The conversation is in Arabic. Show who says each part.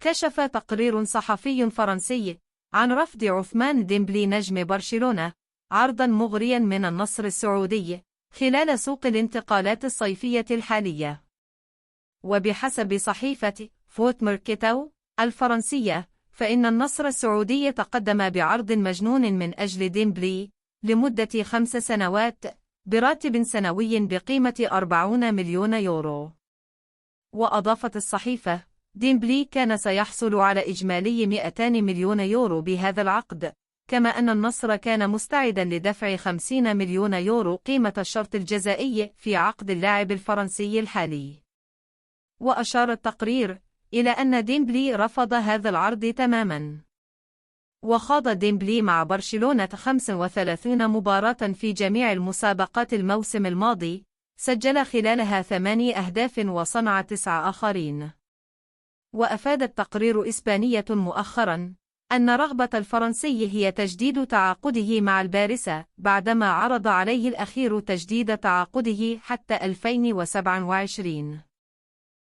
Speaker 1: كشف تقرير صحفي فرنسي عن رفض عثمان ديمبلي نجم برشلونة عرضا مغريا من النصر السعودي خلال سوق الانتقالات الصيفية الحالية. وبحسب صحيفة فوت ميركاتو الفرنسية، فإن النصر السعودي تقدم بعرض مجنون من أجل ديمبلي لمدة 5 سنوات براتب سنوي بقيمة 40 مليون يورو. وأضافت الصحيفة: ديمبلي كان سيحصل على إجمالي 200 مليون يورو بهذا العقد، كما أن النصر كان مستعدا لدفع 50 مليون يورو قيمة الشرط الجزائي في عقد اللاعب الفرنسي الحالي. وأشار التقرير إلى أن ديمبلي رفض هذا العرض تماما. وخاض ديمبلي مع برشلونة 35 مباراة في جميع المسابقات الموسم الماضي، سجل خلالها 8 أهداف وصنع 9 آخرين. وأفاد التقرير إسبانية مؤخرا أن رغبة الفرنسي هي تجديد تعاقده مع البارسا بعدما عرض عليه الأخير تجديد تعاقده حتى 2027.